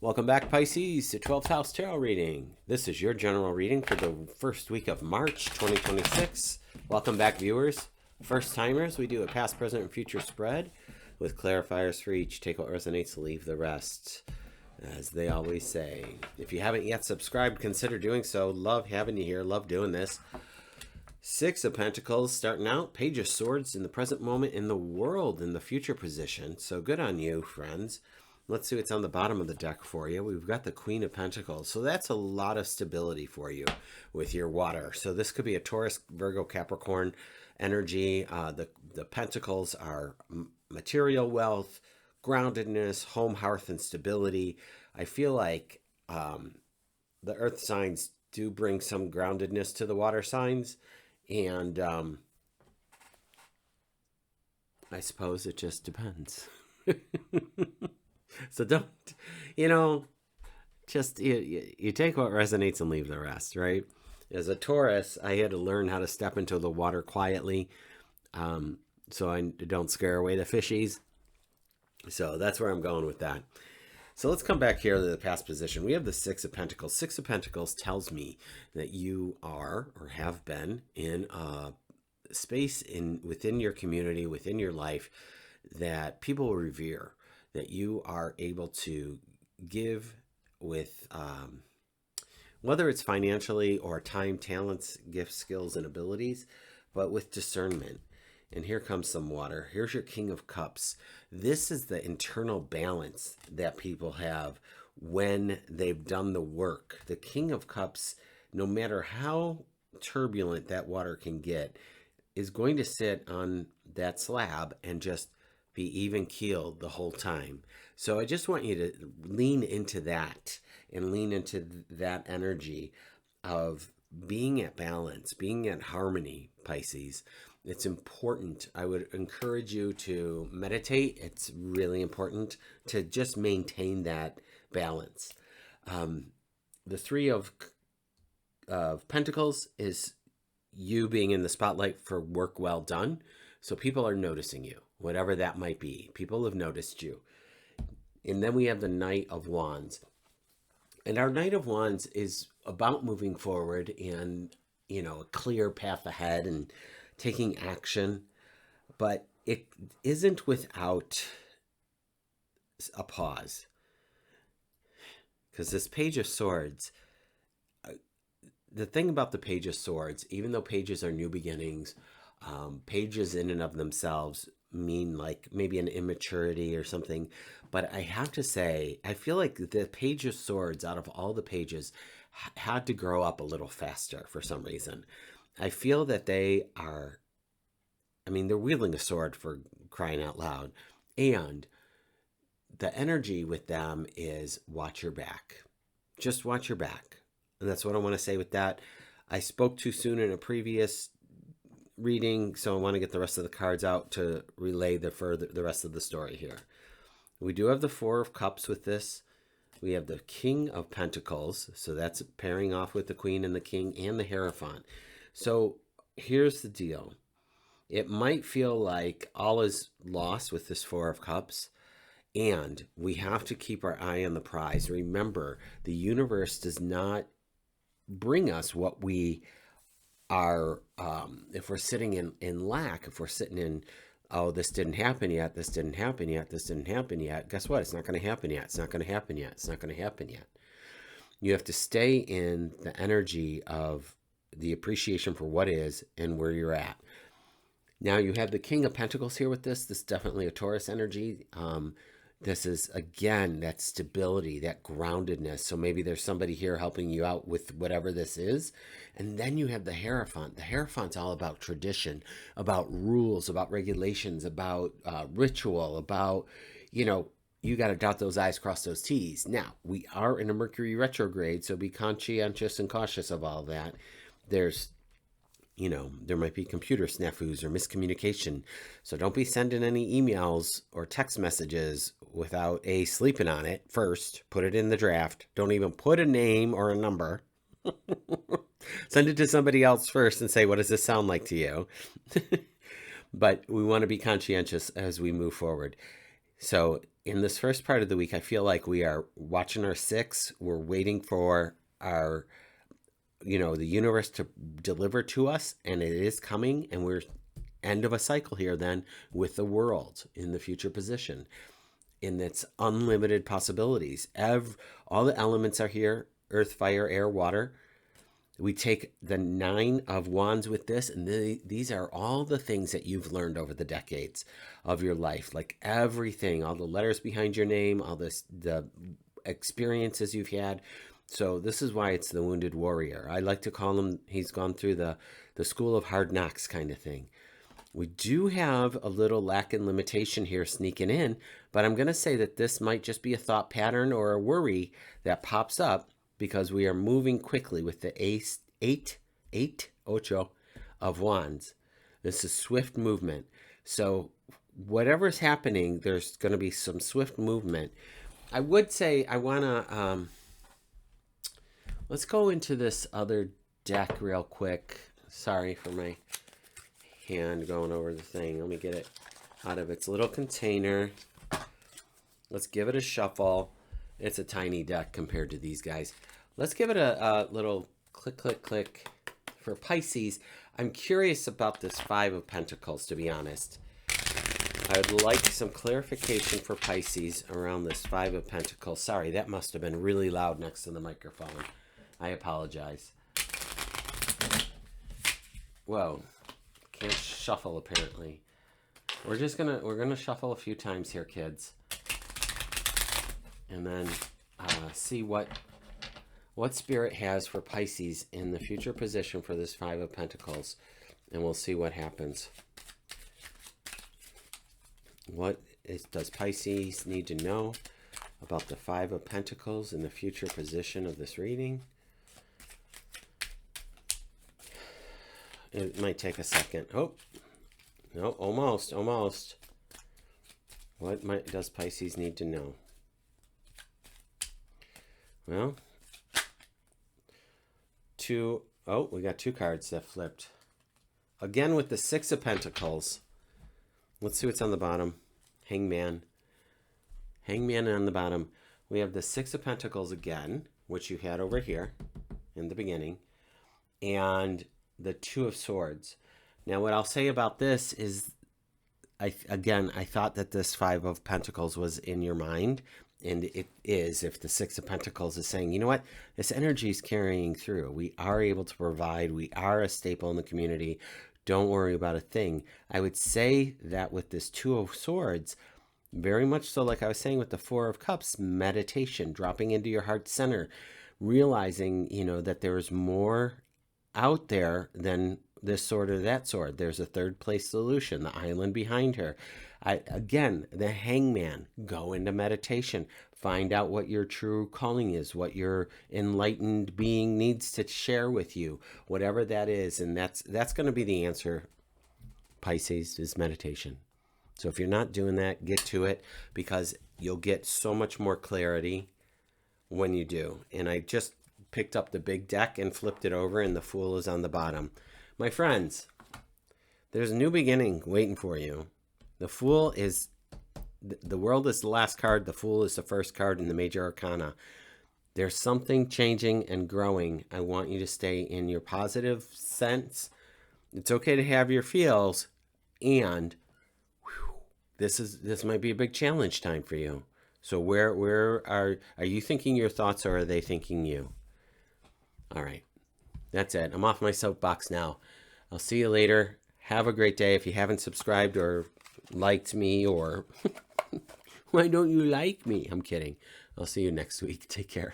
Welcome back, Pisces, to 12th House Tarot Reading. This is your general reading for the first week of March 2026. Welcome back, viewers. First timers, we do a past, present, and future spread with clarifiers for each. Take what resonates, leave the rest, as they always say. If you haven't yet subscribed, consider doing so. Love having you here. Love doing this. Six of Pentacles starting out. Page of Swords in the present moment, in the world, in the future position. So good on you, friends. Let's see what's on the bottom of the deck for you. We've got the Queen of Pentacles. So that's a lot of stability for you with your water. So this could be a Taurus, Virgo, Capricorn energy. The Pentacles are material wealth, groundedness, home, hearth, and stability. I feel like the earth signs do bring some groundedness to the water signs. And I suppose it just depends. So don't, just you take what resonates and leave the rest, right? As a Taurus, I had to learn how to step into the water quietly, so I don't scare away the fishies. So that's where I'm going with that. So let's come back here to the past position. We have the Six of Pentacles. Six of Pentacles tells me that you are or have been in a space within your community, within your life, that people revere, that you are able to give with, whether it's financially or time, talents, gifts, skills, and abilities, but with discernment. And here comes some water. Here's your King of Cups. This is the internal balance that people have when they've done the work. The King of Cups, no matter how turbulent that water can get, is going to sit on that slab and just be even keeled the whole time. So I just want you to lean into that and lean into that energy of being at balance, being at harmony, Pisces. It's important. I would encourage you to meditate. It's really important to just maintain that balance. The Three of Pentacles is you being in the spotlight for work well done. So people are noticing you, whatever that might be. People have noticed you. And then we have the Knight of Wands. And our Knight of Wands is about moving forward and, a clear path ahead and taking action. But it isn't without a pause. Because this Page of Swords, the thing about the Page of Swords, even though pages are new beginnings, pages in and of themselves mean like maybe an immaturity or something. But I have to say, I feel like the Page of Swords, out of all the pages, had to grow up a little faster for some reason. I feel that they're wielding a sword, for crying out loud. And the energy with them is watch your back. Just watch your back. And that's what I want to say with that. I spoke too soon in a previous reading, so I want to get the rest of the cards out to relay the rest of the story here. We do have the Four of Cups with this. We have the King of Pentacles, so that's pairing off with the Queen and the King and the Hierophant. So here's the deal. It might feel like all is lost with this Four of Cups, and we have to keep our eye on the prize. Remember, the universe does not bring us what we are, if we're sitting in lack, if we're sitting in, oh, this didn't happen yet, this didn't happen yet, this didn't happen yet, guess what? It's not going to happen yet. It's not going to happen yet. It's not going to happen yet. You have to stay in the energy of the appreciation for what is and where you're at. Now you have the King of Pentacles here with this. This is definitely a Taurus energy. This is, again, that stability, that groundedness. So maybe there's somebody here helping you out with whatever this is. And then you have the Hierophant. The Hierophant's all about tradition, about rules, about regulations, about ritual, about, you got to dot those I's, cross those T's. Now, we are in a Mercury retrograde, so be conscientious and cautious of all that. There's there might be computer snafus or miscommunication. So don't be sending any emails or text messages without sleeping on it first. Put it in the draft. Don't even put a name or a number. Send it to somebody else first and say, what does this sound like to you? But we want to be conscientious as we move forward. So in this first part of the week, I feel like we are watching our six. We're waiting for our, the universe to deliver to us, and it is coming, and we're end of a cycle here then with the world in the future position in its unlimited possibilities. All the elements are here: earth, fire, air, water. We take the 9 of Wands with this, and these are all the things that you've learned over the decades of your life, like everything, all the letters behind your name, all the experiences you've had. So this is why it's the wounded warrior. I like to call him, he's gone through the school of hard knocks kind of thing. We do have a little lack and limitation here sneaking in, but I'm going to say that this might just be a thought pattern or a worry that pops up because we are moving quickly with the ocho of Wands. This is swift movement. So whatever's happening, there's going to be some swift movement. I would say I want to, let's go into this other deck real quick. Sorry for my hand going over the thing. Let me get it out of its little container. Let's give it a shuffle. It's a tiny deck compared to these guys. Let's give it a little click, click, click for Pisces. I'm curious about this 5 of Pentacles, to be honest. I would like some clarification for Pisces around this 5 of Pentacles. Sorry, that must have been really loud next to the microphone. I apologize. Whoa. Can't shuffle apparently. We're gonna shuffle a few times here, kids, and then see what Spirit has for Pisces in the future position for this 5 of Pentacles, and we'll see what happens. Does Pisces need to know about the 5 of Pentacles in the future position of this reading? It might take a second. Oh, no, almost. What does Pisces need to know? Well, we got 2 cards that flipped. Again with the 6 of Pentacles. Let's see what's on the bottom. Hangman. Hangman on the bottom. We have the 6 of Pentacles again, which you had over here in the beginning. And the 2 of Swords. Now, what I'll say about this is, I thought that this 5 of Pentacles was in your mind, and it is. If the 6 of Pentacles is saying, you know what, this energy is carrying through. We are able to provide. We are a staple in the community. Don't worry about a thing. I would say that with this 2 of Swords, very much so like I was saying with the 4 of Cups, meditation, dropping into your heart center, realizing, that there's more out there than this sword or that sword. There's a third place solution, the island behind her. Again, the Hangman. Go into meditation. Find out what your true calling is, what your enlightened being needs to share with you, whatever that is. And that's going to be the answer, Pisces, is meditation. So if you're not doing that, get to it, because you'll get so much more clarity when you do. And I just picked up the big deck and flipped it over, and the Fool is on the bottom. My friends, there's a new beginning waiting for you. The Fool is, the World is the last card. The Fool is the first card in the major arcana. There's something changing and growing. I want you to stay in your positive sense. It's okay to have your feels, and this might be a big challenge time for you. So where are you thinking your thoughts, or are they thinking you? All right. That's it. I'm off my soapbox now. I'll see you later. Have a great day. If you haven't subscribed or liked me, or why don't you like me? I'm kidding. I'll see you next week. Take care.